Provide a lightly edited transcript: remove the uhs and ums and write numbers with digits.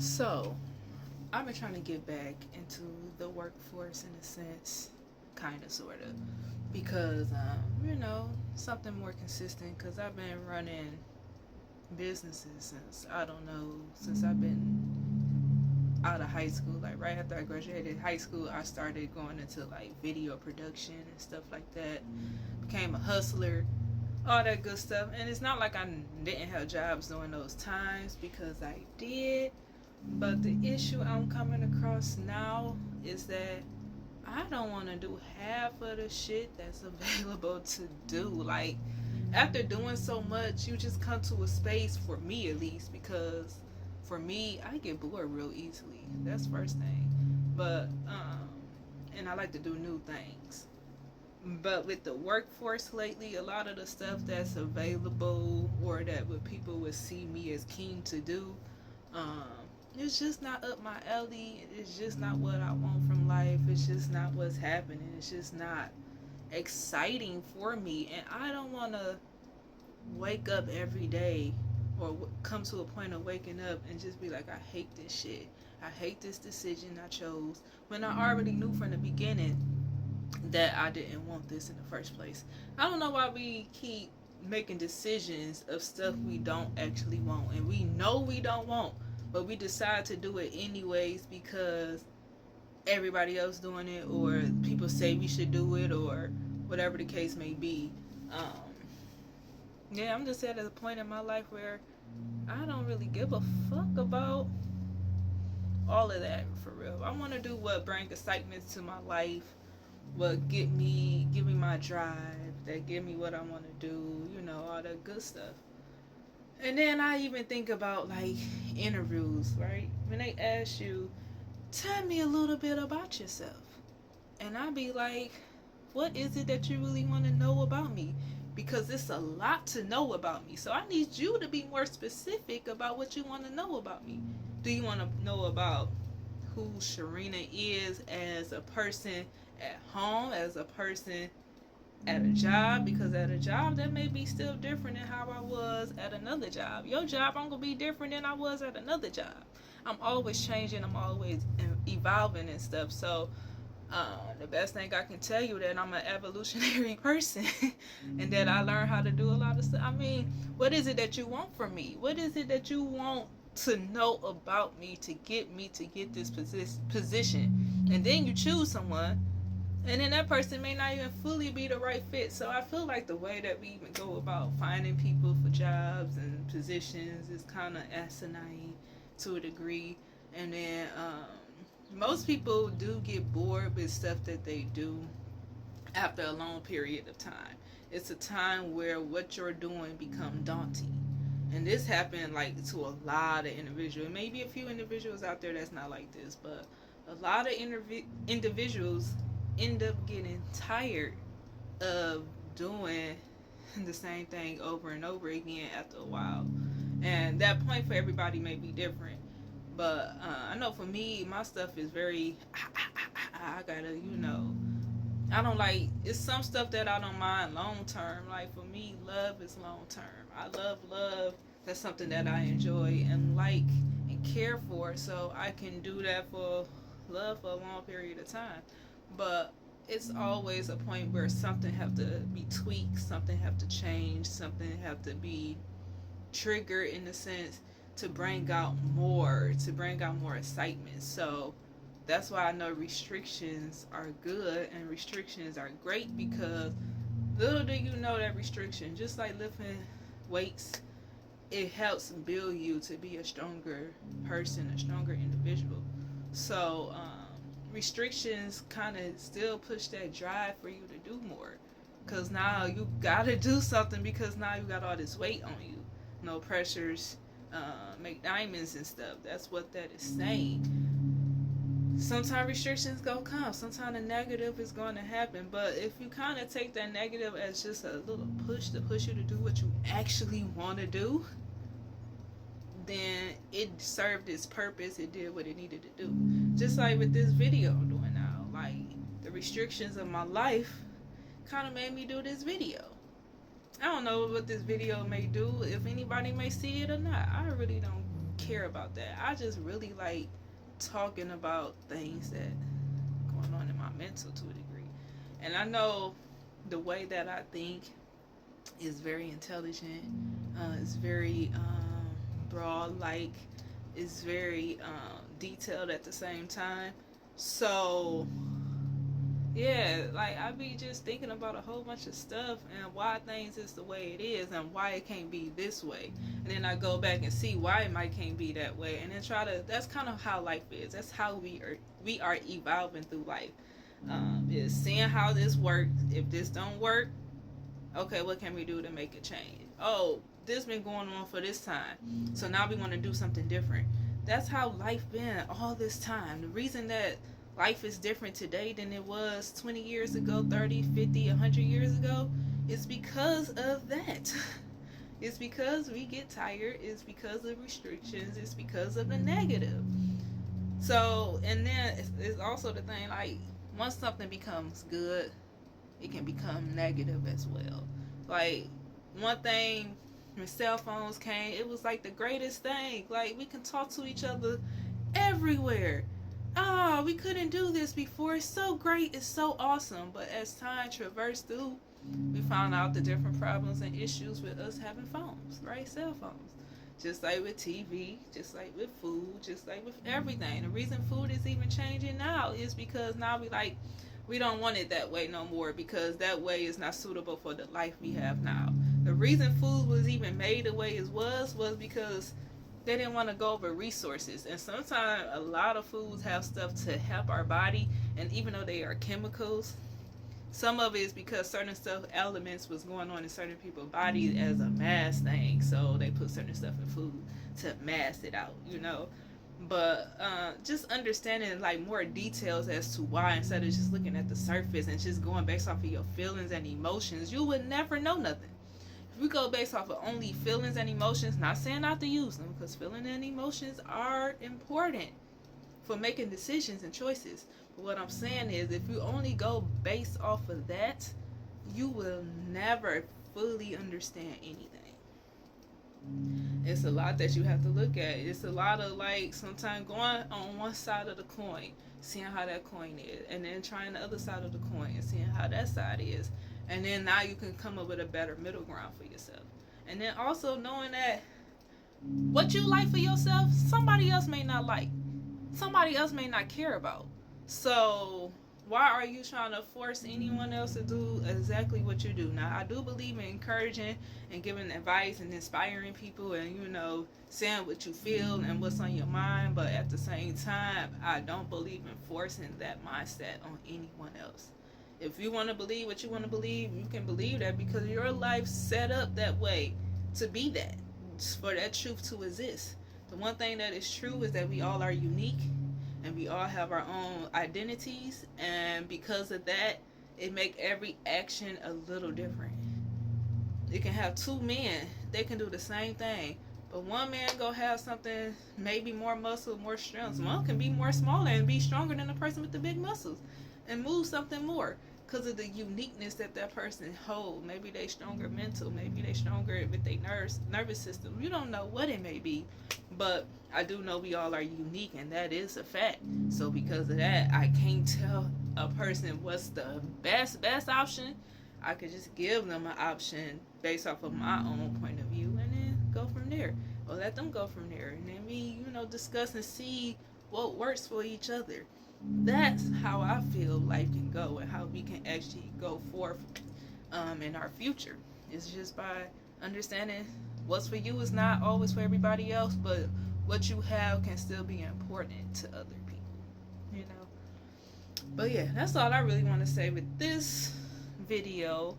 So, I've been trying to get back into the workforce in a sense, kind of, sort of, because, something more consistent. Because I've been running businesses since, I don't know, since I've been out of high school. Like, right after I graduated high school, I started going into, like, video production and stuff like that. Became a hustler, all that good stuff. And it's not like I didn't have jobs during those times, because I did. But the issue I'm coming across now is that I don't want to do half of the shit that's available to do. Like, after doing so much, you just come to a space, for me at least, because for me, I get bored real easily. That's first thing. But, and I like to do new things. But with the workforce lately, a lot of the stuff that's available or that what people would see me as keen to do, um, it's just not up my alley. It's just not what I want from life. It's just not what's happening. It's just not exciting for me. And I don't want to wake up every day or come to a point of waking up and just be like, I hate this shit. I hate this decision I chose, when I already knew from the beginning that I didn't want this in the first place. I don't know why we keep making decisions of stuff we don't actually want, and we know we don't want, but we decide to do it anyways because everybody else doing it, or people say we should do it, or whatever the case may be. Yeah, I'm just at a point in my life where I don't really give a fuck about all of that, for real. I want to do what brings excitement to my life, what give me my drive, that give me what I want to do, all that good stuff. And then I even think about, like, interviews, right? When they ask you, tell me a little bit about yourself. And I be like, what is it that you really want to know about me? Because it's a lot to know about me. So I need you to be more specific about what you want to know about me. Do you want to know about who Sharina is as a person at home, as a person at a job? Because at a job, that may be still different than how I was at another job. Your job, I'm going to be different than I was at another job. I'm always changing. I'm always evolving and stuff. So the best thing I can tell you that I'm an evolutionary person and that I learned how to do a lot of stuff. I mean, what is it that you want from me? What is it that you want to know about me to get this position? And then you choose someone, and then that person may not even fully be the right fit. So I feel like the way that we even go about finding people for jobs and positions is kind of asinine to a degree. And then most people do get bored with stuff that they do after a long period of time. It's a time where what you're doing become daunting. And this happened, like, to a lot of individuals. Maybe a few individuals out there that's not like this, but a lot of individuals end up getting tired of doing the same thing over and over again after a while. And that point for everybody may be different. But I know for me, my stuff is very, I gotta, I don't like, it's some stuff that I don't mind long term. Like, for me, love is long term. I love love. That's something that I enjoy and like and care for. So I can do that for love for a long period of time. But it's always a point where something have to be tweaked, something have to change, something have to be triggered, in a sense, to bring out more excitement. So that's why I know restrictions are good and restrictions are great, because little do you know that restriction, just like lifting weights, it helps build you to be a stronger person, a stronger individual. So restrictions kind of still push that drive for you to do more, because now you gotta do something, because now you got all this weight on you. No pressures make diamonds and stuff. That's what that is saying. Sometimes restrictions gonna come. Sometimes the negative is going to happen. But if you kind of take that negative as just a little push to push you to do what you actually want to do, then it served its purpose. It did what it needed to do. Just like with this video I'm doing now. Like, the restrictions of my life kind of made me do this video. I don't know what this video may do, if anybody may see it or not. I really don't care about that. I just really like talking about things that going on in my mental to a degree. And I know the way that I think is very intelligent. It's very broad, like it's very detailed at the same time. So yeah, like I be just thinking about a whole bunch of stuff and why things is the way it is and why it can't be this way. And then I go back and see why it might can't be that way and then try to that's kind of how life is. That's how we are evolving through life. Is seeing how this works. If this don't work, okay, what can we do to make it change? Oh, this been going on for this time. So now we want to do something different. That's how life been all this time. The reason that life is different today than it was 20 years ago, 30, 50, 100 years ago is because of that. It's because we get tired. It's because of restrictions. It's because of the negative. So, and then it's also the thing, like, once something becomes good, it can become negative as well. Like, one thing, when cell phones came, it was like the greatest thing. Like, we can talk to each other everywhere. Oh, we couldn't do this before. It's so great. It's so awesome. But as time traversed through, we found out the different problems and issues with us having phones, right? Cell phones. Just like with TV, just like with food, just like with everything. The reason food is even changing now is because now we don't want it that way no more because that way is not suitable for the life we have now. The reason food was even made the way it was because they didn't want to go over resources. And sometimes a lot of foods have stuff to help our body, and even though they are chemicals, some of it is because certain stuff elements was going on in certain people's bodies as a mass thing, so they put certain stuff in food to mass it out, you know. But just understanding like more details as to why, instead of just looking at the surface and just going based off of your feelings and emotions, you would never know nothing. If we go based off of only feelings and emotions, not saying not to use them, because feelings and emotions are important for making decisions and choices. But what I'm saying is, if you only go based off of that, you will never fully understand anything. It's a lot that you have to look at. It's a lot of like sometimes going on one side of the coin, seeing how that coin is, and then trying the other side of the coin and seeing how that side is. And then now you can come up with a better middle ground for yourself. And then also knowing that what you like for yourself, somebody else may not like. Somebody else may not care about. So why are you trying to force anyone else to do exactly what you do? Now, I do believe in encouraging and giving advice and inspiring people and, you know, saying what you feel and what's on your mind. But at the same time, I don't believe in forcing that mindset on anyone else. If you want to believe what you want to believe, you can believe that because your life's set up that way to be that, for that truth to exist. The one thing that is true is that we all are unique and we all have our own identities, and because of that, it make every action a little different. You can have two men, they can do the same thing, but one man go have something, maybe more muscle, more strength. One can be more smaller and be stronger than the person with the big muscles and move something more because of the uniqueness that that person hold. Maybe they stronger mental, maybe they stronger with their nervous system. You don't know what it may be, but I do know we all are unique, and that is a fact. So because of that, I can't tell a person what's the best option. I could just give them an option based off of my own point of view and then go from there, or let them go from there, and then we, you know, discuss and see what works for each other. That's how I feel life can go and how we can actually go forth in our future. It's just by understanding what's for you is not always for everybody else, but what you have can still be important to other people, you know. But yeah, that's all I really want to say with this video.